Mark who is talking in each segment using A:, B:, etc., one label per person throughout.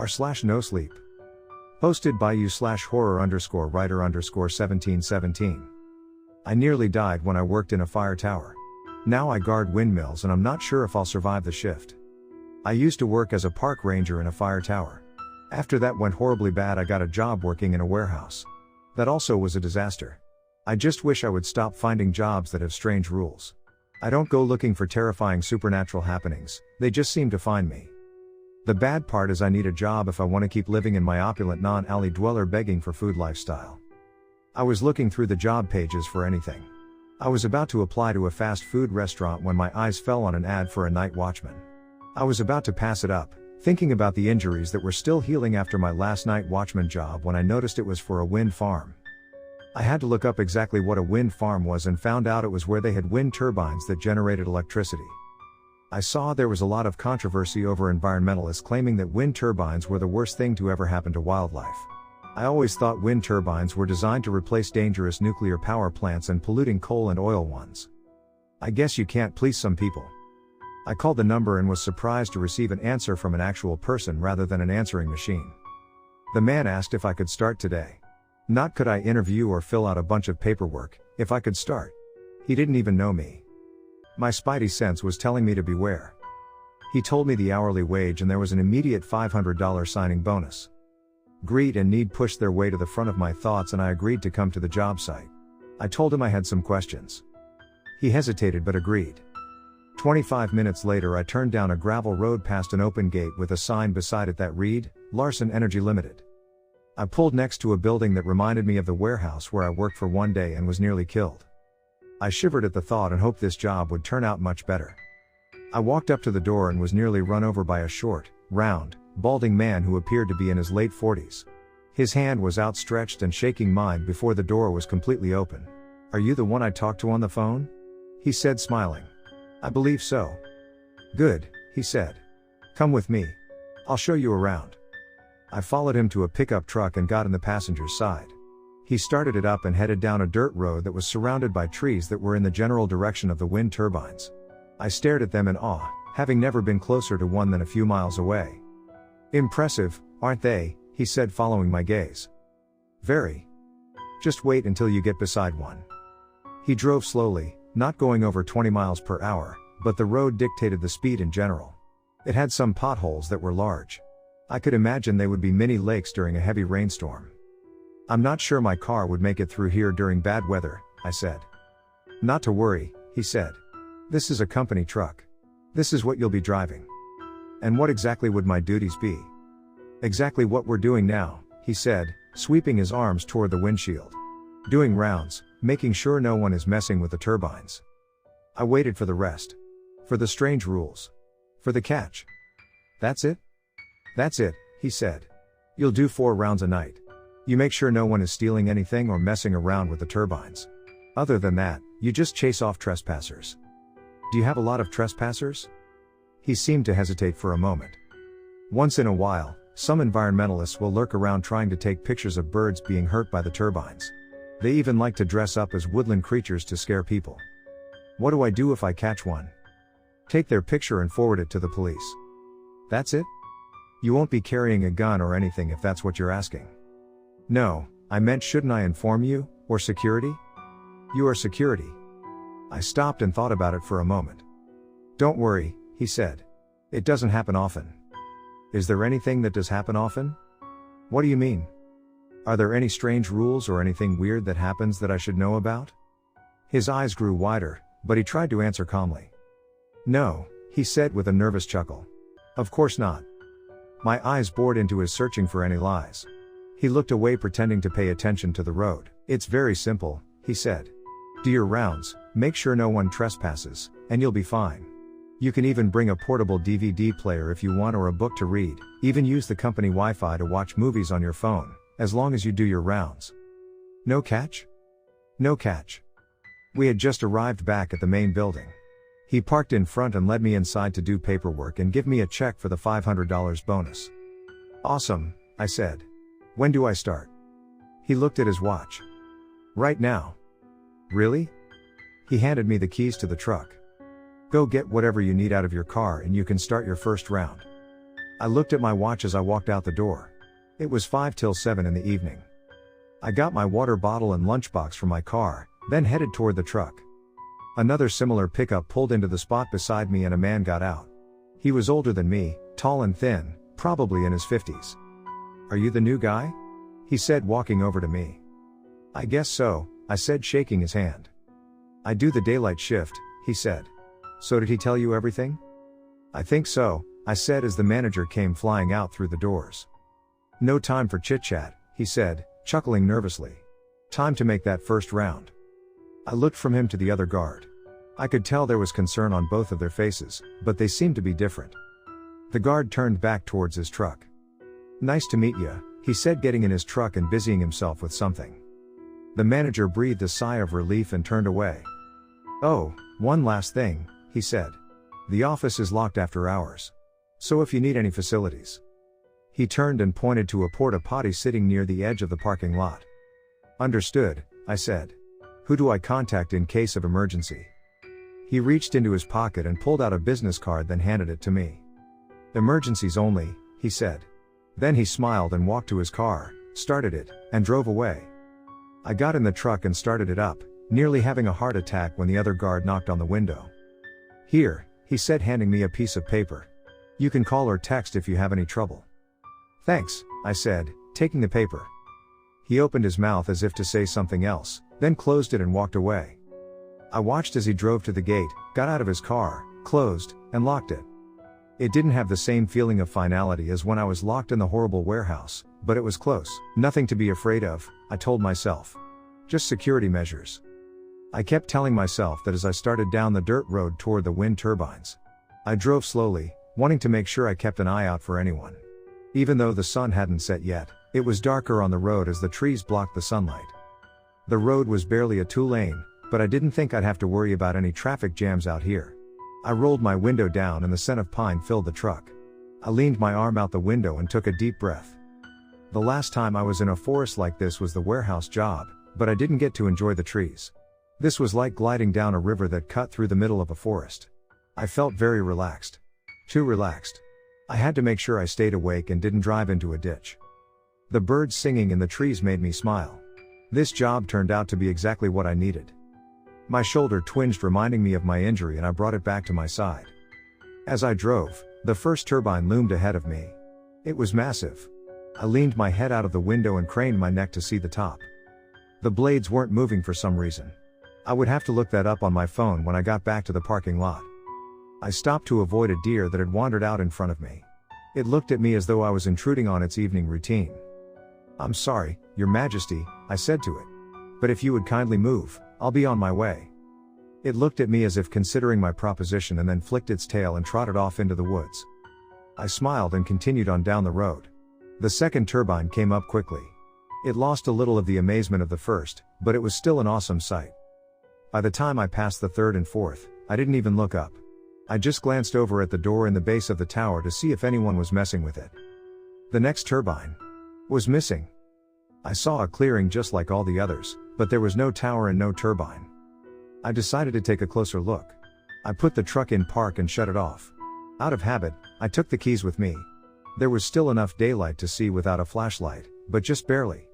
A: r/nosleep. Posted by you/horror_writer_1717. I nearly died when I worked in a fire tower. Now I guard windmills and I'm not sure if I'll survive the shift. I used to work as a park ranger in a fire tower. After that went horribly bad, I got a job working in a warehouse. That also was a disaster. I just wish I would stop finding jobs that have strange rules. I don't go looking for terrifying supernatural happenings, they just seem to find me. The bad part is I need a job if I want to keep living in my opulent non-alley dweller begging for food lifestyle. I was looking through the job pages for anything. I was about to apply to a fast food restaurant when my eyes fell on an ad for a night watchman. I was about to pass it up, thinking about the injuries that were still healing after my last night watchman job, when I noticed it was for a wind farm. I had to look up exactly what a wind farm was and found out it was where they had wind turbines that generated electricity. I saw there was a lot of controversy over environmentalists claiming that wind turbines were the worst thing to ever happen to wildlife. I always thought wind turbines were designed to replace dangerous nuclear power plants and polluting coal and oil ones. I guess you can't please some people. I called the number and was surprised to receive an answer from an actual person rather than an answering machine. The man asked if I could start today. Not could I interview or fill out a bunch of paperwork, if I could start. He didn't even know me. My spidey sense was telling me to beware. He told me the hourly wage and there was an immediate $500 signing bonus. Greed and need pushed their way to the front of my thoughts and I agreed to come to the job site. I told him I had some questions. He hesitated but agreed. 25 minutes later I turned down a gravel road past an open gate with a sign beside it that read, Larson Energy Limited. I pulled next to a building that reminded me of the warehouse where I worked for one day and was nearly killed. I shivered at the thought and hoped this job would turn out much better. I walked up to the door and was nearly run over by a short, round, balding man who appeared to be in his late 40s. His hand was outstretched and shaking mine before the door was completely open. "Are you the one I talked to on the phone?" he said, smiling. "I believe so." "Good," he said. "Come with me. I'll show you around." I followed him to a pickup truck and got in the passenger's side. He started it up and headed down a dirt road that was surrounded by trees that were in the general direction of the wind turbines. I stared at them in awe, having never been closer to one than a few miles away. "Impressive, aren't they?" he said, following my gaze. "Very. Just wait until you get beside one." He drove slowly, not going over 20 miles per hour, but the road dictated the speed in general. It had some potholes that were large. I could imagine they would be mini lakes during a heavy rainstorm. "I'm not sure my car would make it through here during bad weather," I said. "Not to worry," he said. "This is a company truck. This is what you'll be driving." "And what exactly would my duties be?" "Exactly what we're doing now," he said, sweeping his arms toward the windshield. "Doing rounds, making sure no one is messing with the turbines." I waited for the rest. For the strange rules. For the catch. "That's it?" "That's it," he said. "You'll do 4 rounds a night. You make sure no one is stealing anything or messing around with the turbines. Other than that, you just chase off trespassers." "Do you have a lot of trespassers?" He seemed to hesitate for a moment. "Once in a while, some environmentalists will lurk around trying to take pictures of birds being hurt by the turbines. They even like to dress up as woodland creatures to scare people." "What do I do if I catch one?" "Take their picture and forward it to the police." "That's it? You won't be carrying a gun or anything if that's what you're asking." "No, I meant shouldn't I inform you, or security?" "You are security." I stopped and thought about it for a moment. "Don't worry," he said. "It doesn't happen often." "Is there anything that does happen often?" "What do you mean? Are there any strange rules or anything weird that happens that I should know about?" His eyes grew wider, but he tried to answer calmly. "No," he said with a nervous chuckle. "Of course not." My eyes bored into his, searching for any lies. He looked away, pretending to pay attention to the road. "It's very simple," he said. "Do your rounds, make sure no one trespasses, and you'll be fine. You can even bring a portable DVD player if you want, or a book to read, even use the company Wi-Fi to watch movies on your phone, as long as you do your rounds." "No catch?" "No catch." We had just arrived back at the main building. He parked in front and led me inside to do paperwork and give me a check for the $500 bonus. "Awesome," I said. "When do I start?" He looked at his watch. "Right now." "Really?" He handed me the keys to the truck. "Go get whatever you need out of your car and you can start your first round." I looked at my watch as I walked out the door. It was 5 till 7 in the evening. I got my water bottle and lunchbox from my car, then headed toward the truck. Another similar pickup pulled into the spot beside me and a man got out. He was older than me, tall and thin, probably in his 50s. "Are you the new guy?" he said, walking over to me. "I guess so," I said, shaking his hand. "I do the daylight shift," he said. "So did he tell you everything?" "I think so," I said as the manager came flying out through the doors. "No time for chit-chat," he said, chuckling nervously. "Time to make that first round." I looked from him to the other guard. I could tell there was concern on both of their faces, but they seemed to be different. The guard turned back towards his truck. "Nice to meet ya," he said, getting in his truck and busying himself with something. The manager breathed a sigh of relief and turned away. "Oh, one last thing," he said. "The office is locked after hours. So if you need any facilities." He turned and pointed to a porta potty sitting near the edge of the parking lot. "Understood," I said. "Who do I contact in case of emergency?" He reached into his pocket and pulled out a business card, then handed it to me. "Emergencies only," he said. Then he smiled and walked to his car, started it, and drove away. I got in the truck and started it up, nearly having a heart attack when the other guard knocked on the window. "Here," he said, handing me a piece of paper. "You can call or text if you have any trouble." "Thanks," I said, taking the paper. He opened his mouth as if to say something else, then closed it and walked away. I watched as he drove to the gate, got out of his car, closed, and locked it. It didn't have the same feeling of finality as when I was locked in the horrible warehouse, but it was close. Nothing to be afraid of, I told myself. Just security measures. I kept telling myself that as I started down the dirt road toward the wind turbines. I drove slowly, wanting to make sure I kept an eye out for anyone. Even though the sun hadn't set yet, it was darker on the road as the trees blocked the sunlight. The road was barely a 2-lane, but I didn't think I'd have to worry about any traffic jams out here. I rolled my window down and the scent of pine filled the truck. I leaned my arm out the window and took a deep breath. The last time I was in a forest like this was the warehouse job, but I didn't get to enjoy the trees. This was like gliding down a river that cut through the middle of a forest. I felt very relaxed. Too relaxed. I had to make sure I stayed awake and didn't drive into a ditch. The birds singing in the trees made me smile. This job turned out to be exactly what I needed. My shoulder twinged, reminding me of my injury, and I brought it back to my side. As I drove, the first turbine loomed ahead of me. It was massive. I leaned my head out of the window and craned my neck to see the top. The blades weren't moving for some reason. I would have to look that up on my phone when I got back to the parking lot. I stopped to avoid a deer that had wandered out in front of me. It looked at me as though I was intruding on its evening routine. "I'm sorry, Your Majesty," I said to it. "But if you would kindly move, I'll be on my way." It looked at me as if considering my proposition and then flicked its tail and trotted off into the woods. I smiled and continued on down the road. The second turbine came up quickly. It lost a little of the amazement of the first, but it was still an awesome sight. By the time I passed the third and fourth, I didn't even look up. I just glanced over at the door in the base of the tower to see if anyone was messing with it. The next turbine was missing. I saw a clearing just like all the others, but there was no tower and no turbine. I decided to take a closer look. I put the truck in park and shut it off. Out of habit, I took the keys with me. There was still enough daylight to see without a flashlight, but just barely.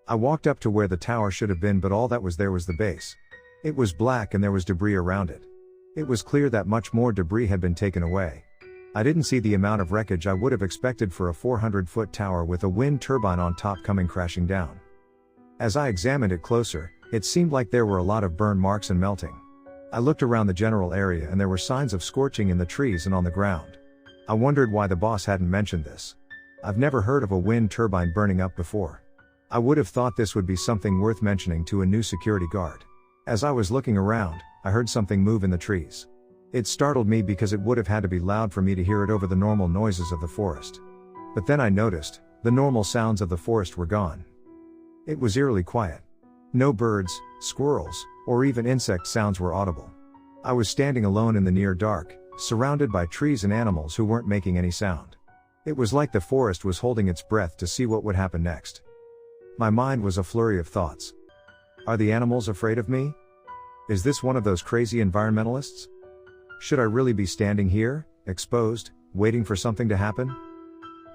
A: I walked up to where the tower should have been, but all that was there was the base. It was black and there was debris around it. It was clear that much more debris had been taken away. I didn't see the amount of wreckage I would have expected for a 400-foot tower with a wind turbine on top coming crashing down. As I examined it closer, it seemed like there were a lot of burn marks and melting. I looked around the general area and there were signs of scorching in the trees and on the ground. I wondered why the boss hadn't mentioned this. I've never heard of a wind turbine burning up before. I would have thought this would be something worth mentioning to a new security guard. As I was looking around, I heard something move in the trees. It startled me because it would have had to be loud for me to hear it over the normal noises of the forest. But then I noticed, the normal sounds of the forest were gone. It was eerily quiet. No birds, squirrels, or even insect sounds were audible. I was standing alone in the near dark, surrounded by trees and animals who weren't making any sound. It was like the forest was holding its breath to see what would happen next. My mind was a flurry of thoughts. Are the animals afraid of me? Is this one of those crazy environmentalists? Should I really be standing here, exposed, waiting for something to happen?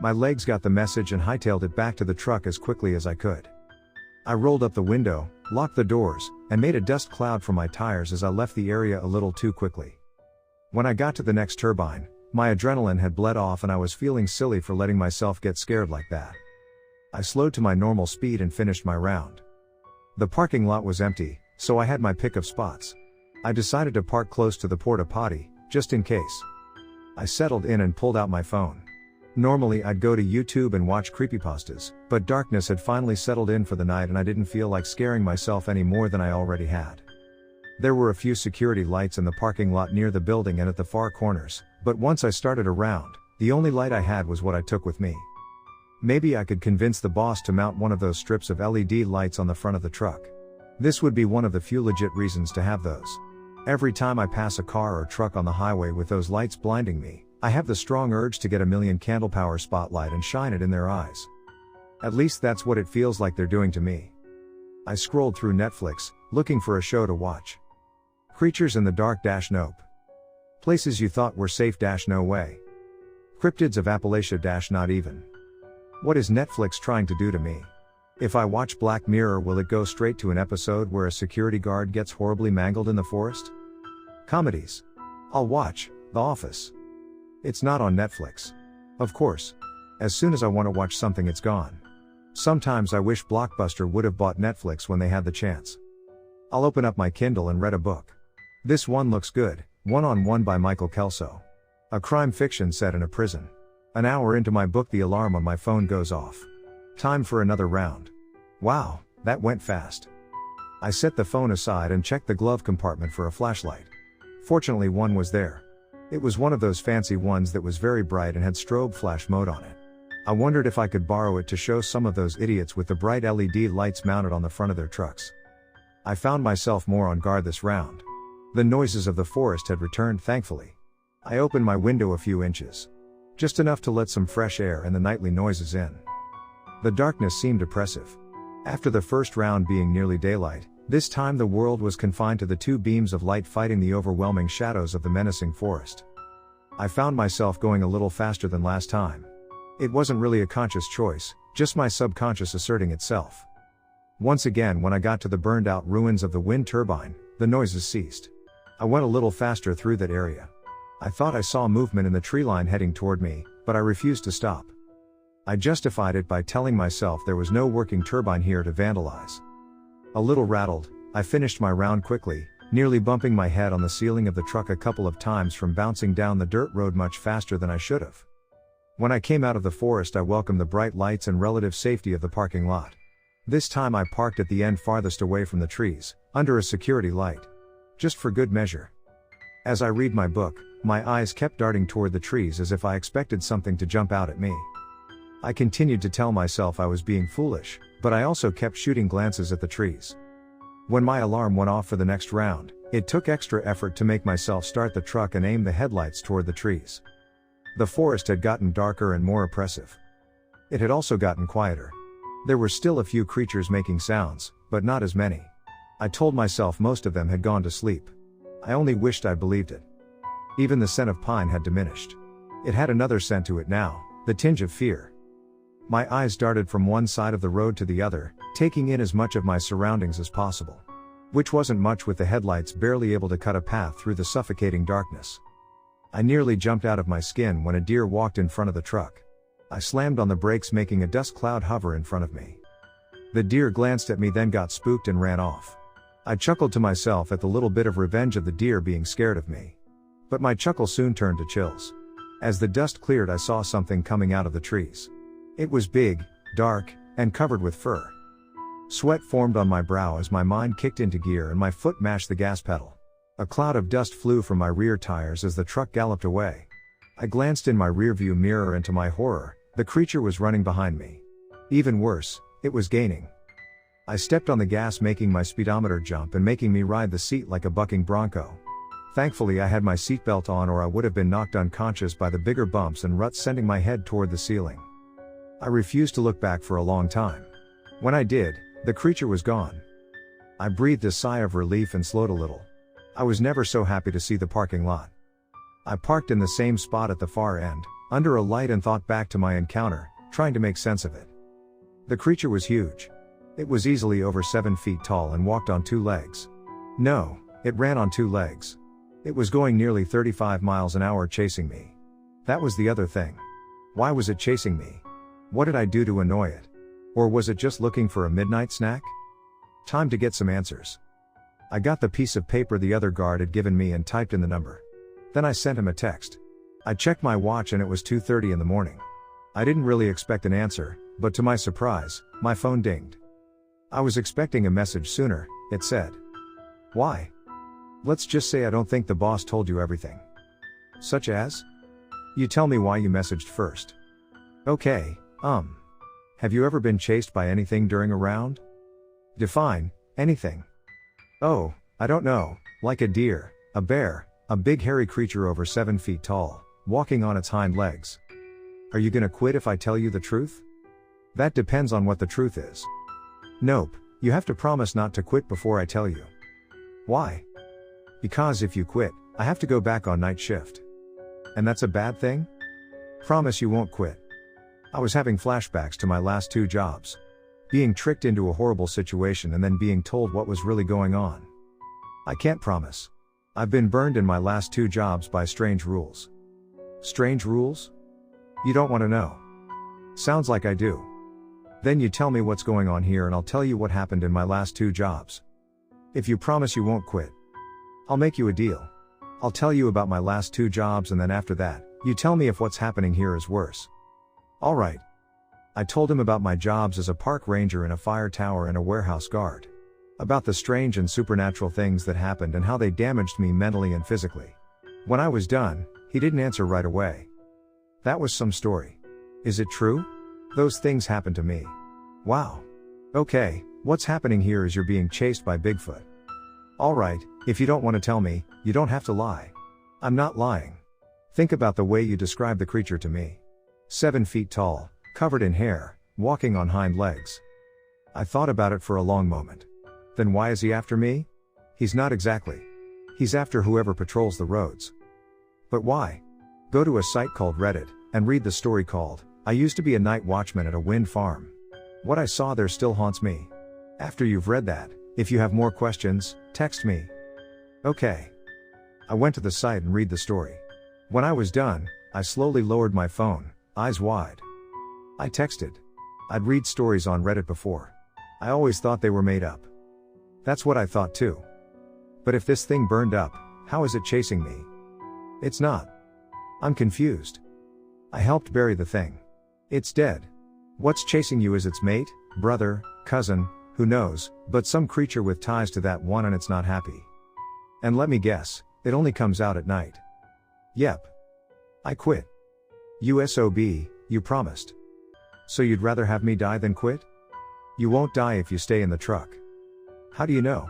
A: My legs got the message and hightailed it back to the truck as quickly as I could. I rolled up the window, locked the doors, and made a dust cloud from my tires as I left the area a little too quickly. When I got to the next turbine, my adrenaline had bled off and I was feeling silly for letting myself get scared like that. I slowed to my normal speed and finished my round. The parking lot was empty, so I had my pick of spots. I decided to park close to the porta potty, just in case. I settled in and pulled out my phone. Normally I'd go to YouTube and watch creepypastas, but darkness had finally settled in for the night and I didn't feel like scaring myself any more than I already had. There were a few security lights in the parking lot near the building and at the far corners, but once I started around, the only light I had was what I took with me. Maybe I could convince the boss to mount one of those strips of LED lights on the front of the truck. This would be one of the few legit reasons to have those. Every time I pass a car or truck on the highway with those lights blinding me, I have the strong urge to get a million candle power spotlight and shine it in their eyes. At least that's what it feels like they're doing to me. I scrolled through Netflix, looking for a show to watch. Creatures in the Dark - Nope. Places you thought were safe - no way. Cryptids of Appalachia - not even. What is Netflix trying to do to me? If I watch Black Mirror, will it go straight to an episode where a security guard gets horribly mangled in the forest? Comedies. I'll watch The Office. It's not on Netflix. Of course. As soon as I want to watch something, it's gone. Sometimes I wish Blockbuster would have bought Netflix when they had the chance. I'll open up my Kindle and read a book. This one looks good, One-on-One by Michael Kelso. A crime fiction set in a prison. An hour into my book, the alarm on my phone goes off. Time for another round. Wow, that went fast. I set the phone aside and checked the glove compartment for a flashlight. Fortunately, one was there. It was one of those fancy ones that was very bright and had strobe flash mode on it. I wondered if I could borrow it to show some of those idiots with the bright LED lights mounted on the front of their trucks. I found myself more on guard this round. The noises of the forest had returned, thankfully. I opened my window a few inches. Just enough to let some fresh air and the nightly noises in. The darkness seemed oppressive. After the first round being nearly daylight, this time the world was confined to the two beams of light fighting the overwhelming shadows of the menacing forest. I found myself going a little faster than last time. It wasn't really a conscious choice, just my subconscious asserting itself. Once again, when I got to the burned out ruins of the wind turbine, the noises ceased. I went a little faster through that area. I thought I saw movement in the tree line heading toward me, but I refused to stop. I justified it by telling myself there was no working turbine here to vandalize. A little rattled, I finished my round quickly, nearly bumping my head on the ceiling of the truck a couple of times from bouncing down the dirt road much faster than I should have. When I came out of the forest, I welcomed the bright lights and relative safety of the parking lot. This time I parked at the end farthest away from the trees, under a security light. Just for good measure. As I read my book, my eyes kept darting toward the trees as if I expected something to jump out at me. I continued to tell myself I was being foolish, but I also kept shooting glances at the trees. When my alarm went off for the next round, it took extra effort to make myself start the truck and aim the headlights toward the trees. The forest had gotten darker and more oppressive. It had also gotten quieter. There were still a few creatures making sounds, but not as many. I told myself most of them had gone to sleep. I only wished I believed it. Even the scent of pine had diminished. It had another scent to it now, the tinge of fear. My eyes darted from one side of the road to the other, taking in as much of my surroundings as possible. Which wasn't much with the headlights barely able to cut a path through the suffocating darkness. I nearly jumped out of my skin when a deer walked in front of the truck. I slammed on the brakes, making a dust cloud hover in front of me. The deer glanced at me, then got spooked and ran off. I chuckled to myself at the little bit of revenge of the deer being scared of me. But my chuckle soon turned to chills. As the dust cleared, I saw something coming out of the trees. It was big, dark, and covered with fur. Sweat formed on my brow as my mind kicked into gear and my foot mashed the gas pedal. A cloud of dust flew from my rear tires as the truck galloped away. I glanced in my rearview mirror and to my horror, the creature was running behind me. Even worse, it was gaining. I stepped on the gas, making my speedometer jump and making me ride the seat like a bucking bronco. Thankfully I had my seatbelt on, or I would have been knocked unconscious by the bigger bumps and ruts sending my head toward the ceiling. I refused to look back for a long time. When I did, the creature was gone. I breathed a sigh of relief and slowed a little. I was never so happy to see the parking lot. I parked in the same spot at the far end, under a light and thought back to my encounter, trying to make sense of it. The creature was huge. It was easily over 7 feet tall and walked on 2 legs. No, it ran on 2 legs. It was going nearly 35 miles an hour chasing me. That was the other thing. Why was it chasing me? What did I do to annoy it? Or was it just looking for a midnight snack? Time to get some answers. I got the piece of paper the other guard had given me and typed in the number. Then I sent him a text. I checked my watch and it was 2:30 in the morning. I didn't really expect an answer, but to my surprise, my phone dinged. I was expecting a message sooner, it said. Why? Let's just say I don't think the boss told you everything. Such as? You tell me why you messaged first. Okay, have you ever been chased by anything during a round? Define, anything. Oh, I don't know, like a deer, a bear, a big hairy creature over 7 feet tall, walking on its hind legs. Are you gonna quit if I tell you the truth? That depends on what the truth is. Nope, you have to promise not to quit before I tell you. Why? Because if you quit, I have to go back on night shift. And that's a bad thing? Promise you won't quit. I was having flashbacks to my last 2 jobs. Being tricked into a horrible situation and then being told what was really going on. I can't promise. I've been burned in my last 2 jobs by strange rules. Strange rules? You don't want to know. Sounds like I do. Then you tell me what's going on here and I'll tell you what happened in my last 2 jobs. If you promise you won't quit, I'll make you a deal. I'll tell you about my last 2 jobs and then after that, you tell me if what's happening here is worse. Alright. I told him about my jobs as a park ranger in a fire tower and a warehouse guard. About the strange and supernatural things that happened and how they damaged me mentally and physically. When I was done, he didn't answer right away. That was some story. Is it true? Those things happened to me. Wow. Okay, what's happening here is you're being chased by Bigfoot. Alright, if you don't want to tell me, you don't have to lie. I'm not lying. Think about the way you describe the creature to me. 7 feet tall, covered in hair, walking on hind legs. I thought about it for a long moment. Then why is he after me? He's not exactly. He's after whoever patrols the roads. But why? Go to a site called Reddit, and read the story called, I used to be a night watchman at a wind farm. What I saw there still haunts me. After you've read that, if you have more questions, text me. Okay. I went to the site and read the story. When I was done, I slowly lowered my phone, eyes wide. I texted. I'd read stories on Reddit before. I always thought they were made up. That's what I thought too. But if this thing burned up, how is it chasing me? It's not. I'm confused. I helped bury the thing. It's dead. What's chasing you is its mate, brother, cousin, who knows, but some creature with ties to that one and it's not happy. And let me guess, it only comes out at night. Yep. I quit. USOB, you promised. So you'd rather have me die than quit? You won't die if you stay in the truck. How do you know?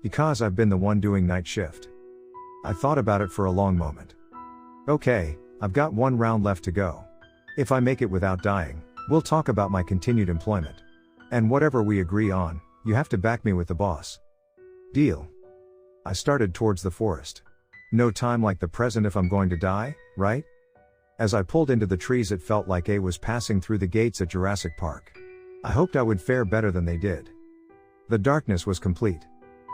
A: Because I've been the one doing night shift. I thought about it for a long moment. Okay, I've got 1 round left to go. If I make it without dying, we'll talk about my continued employment. And whatever we agree on, you have to back me with the boss. Deal. I started towards the forest. No time like the present if I'm going to die, right? As I pulled into the trees it felt like I was passing through the gates at Jurassic Park. I hoped I would fare better than they did. The darkness was complete.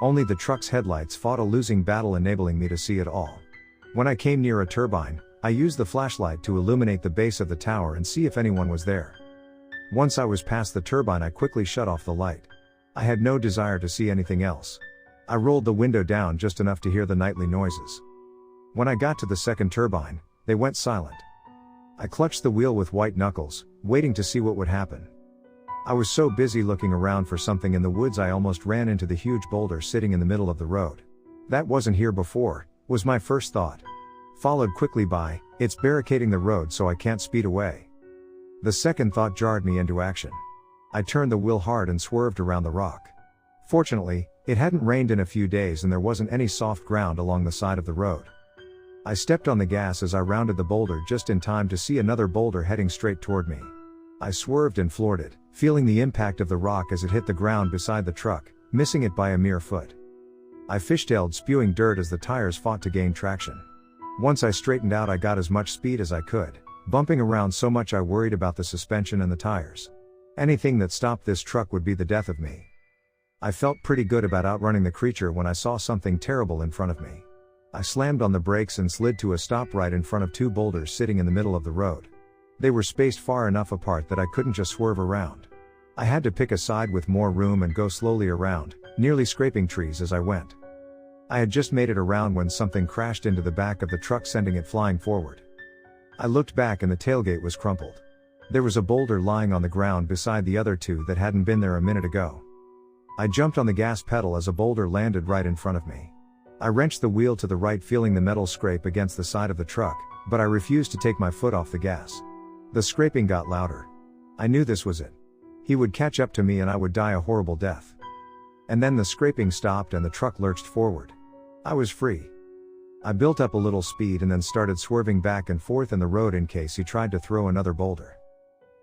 A: Only the truck's headlights fought a losing battle enabling me to see it all. When I came near a turbine, I used the flashlight to illuminate the base of the tower and see if anyone was there. Once I was past the turbine I quickly shut off the light. I had no desire to see anything else. I rolled the window down just enough to hear the nightly noises. When I got to the second turbine, they went silent. I clutched the wheel with white knuckles, waiting to see what would happen. I was so busy looking around for something in the woods I almost ran into the huge boulder sitting in the middle of the road. That wasn't here before, was my first thought. Followed quickly by, it's barricading the road so I can't speed away. The second thought jarred me into action. I turned the wheel hard and swerved around the rock. Fortunately, it hadn't rained in a few days and there wasn't any soft ground along the side of the road. I stepped on the gas as I rounded the boulder just in time to see another boulder heading straight toward me. I swerved and floored it, feeling the impact of the rock as it hit the ground beside the truck, missing it by a mere foot. I fishtailed, spewing dirt as the tires fought to gain traction. Once I straightened out I got as much speed as I could, bumping around so much I worried about the suspension and the tires. Anything that stopped this truck would be the death of me. I felt pretty good about outrunning the creature when I saw something terrible in front of me. I slammed on the brakes and slid to a stop right in front of two boulders sitting in the middle of the road. They were spaced far enough apart that I couldn't just swerve around. I had to pick a side with more room and go slowly around, nearly scraping trees as I went. I had just made it around when something crashed into the back of the truck, sending it flying forward. I looked back and the tailgate was crumpled. There was a boulder lying on the ground beside the other two that hadn't been there a minute ago. I jumped on the gas pedal as a boulder landed right in front of me. I wrenched the wheel to the right, feeling the metal scrape against the side of the truck, but I refused to take my foot off the gas. The scraping got louder. I knew this was it. He would catch up to me and I would die a horrible death. And then the scraping stopped and the truck lurched forward. I was free. I built up a little speed and then started swerving back and forth in the road in case he tried to throw another boulder.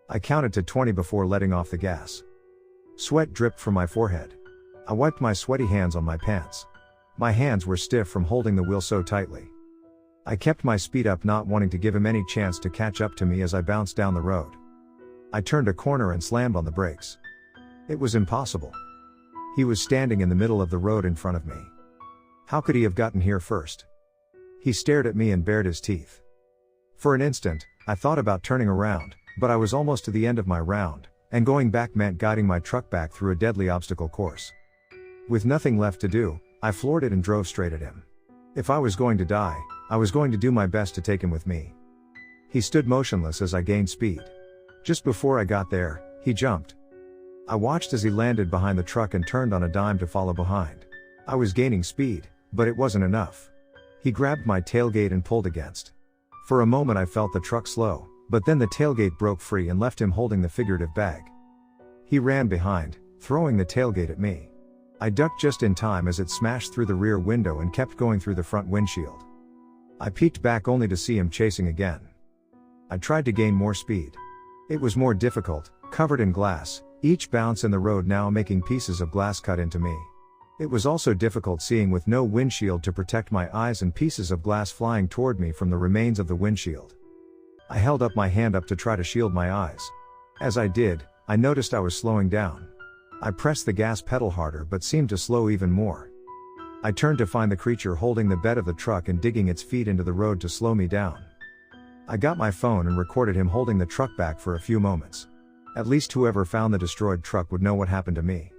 A: I counted to 20 before letting off the gas. Sweat dripped from my forehead. I wiped my sweaty hands on my pants. My hands were stiff from holding the wheel so tightly. I kept my speed up, not wanting to give him any chance to catch up to me as I bounced down the road. I turned a corner and slammed on the brakes. It was impossible. He was standing in the middle of the road in front of me. How could he have gotten here first? He stared at me and bared his teeth. For an instant, I thought about turning around, but I was almost to the end of my round, and going back meant guiding my truck back through a deadly obstacle course. With nothing left to do, I floored it and drove straight at him. If I was going to die, I was going to do my best to take him with me. He stood motionless as I gained speed. Just before I got there, he jumped. I watched as he landed behind the truck and turned on a dime to follow behind. I was gaining speed, but it wasn't enough. He grabbed my tailgate and pulled against. For a moment I felt the truck slow, but then the tailgate broke free and left him holding the figurative bag. He ran behind, throwing the tailgate at me. I ducked just in time as it smashed through the rear window and kept going through the front windshield. I peeked back only to see him chasing again. I tried to gain more speed. It was more difficult, covered in glass, each bounce in the road now making pieces of glass cut into me. It was also difficult seeing with no windshield to protect my eyes and pieces of glass flying toward me from the remains of the windshield. I held up my hand to try to shield my eyes. As I did, I noticed I was slowing down. I pressed the gas pedal harder but seemed to slow even more. I turned to find the creature holding the bed of the truck and digging its feet into the road to slow me down. I got my phone and recorded him holding the truck back for a few moments. At least whoever found the destroyed truck would know what happened to me.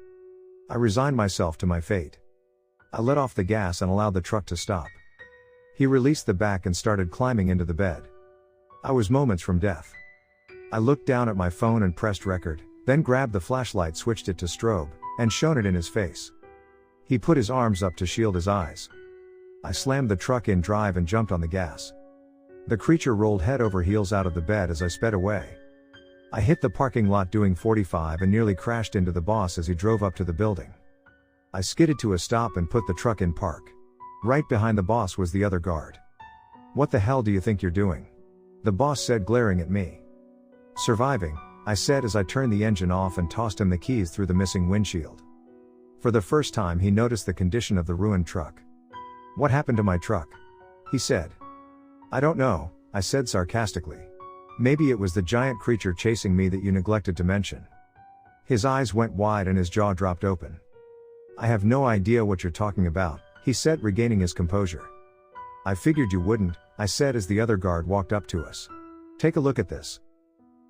A: I resigned myself to my fate. I let off the gas and allowed the truck to stop. He released the back and started climbing into the bed. I was moments from death. I looked down at my phone and pressed record, then grabbed the flashlight, switched it to strobe, and shone it in his face. He put his arms up to shield his eyes. I slammed the truck in drive and jumped on the gas. The creature rolled head over heels out of the bed as I sped away. I hit the parking lot doing 45 and nearly crashed into the boss as he drove up to the building. I skidded to a stop and put the truck in park. Right behind the boss was the other guard. "What the hell do you think you're doing?" the boss said, glaring at me. "Surviving," I said as I turned the engine off and tossed him the keys through the missing windshield. For the first time he noticed the condition of the ruined truck. "What happened to my truck?" he said. "I don't know," I said sarcastically. "Maybe it was the giant creature chasing me that you neglected to mention." His eyes went wide and his jaw dropped open. "I have no idea what you're talking about," he said, regaining his composure. "I figured you wouldn't," I said as the other guard walked up to us. "Take a look at this."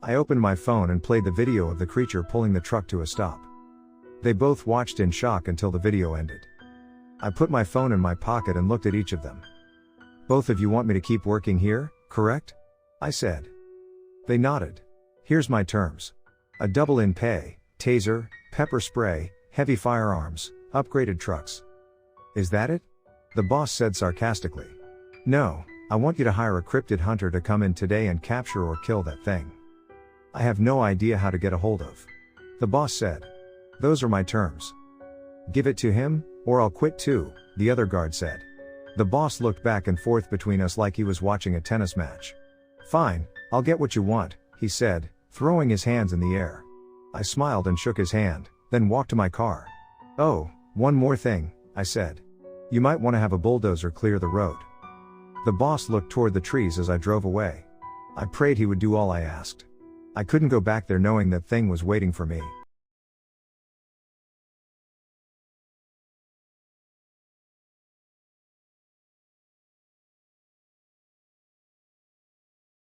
A: I opened my phone and played the video of the creature pulling the truck to a stop. They both watched in shock until the video ended. I put my phone in my pocket and looked at each of them. "Both of you want me to keep working here, correct?" I said. They nodded. "Here's my terms. A double in pay, taser, pepper spray, heavy firearms, upgraded trucks." "Is that it?" the boss said sarcastically. "No, I want you to hire a cryptid hunter to come in today and capture or kill that thing." "I have no idea how to get a hold of," the boss said. "Those are my terms." "Give it to him, or I'll quit too," the other guard said. The boss looked back and forth between us like he was watching a tennis match. "Fine, I'll get what you want," he said, throwing his hands in the air. I smiled and shook his hand, then walked to my car. "Oh, one more thing," I said. "You might want to have a bulldozer clear the road." The boss looked toward the trees as I drove away. I prayed he would do all I asked. I couldn't go back there knowing that thing was waiting for me.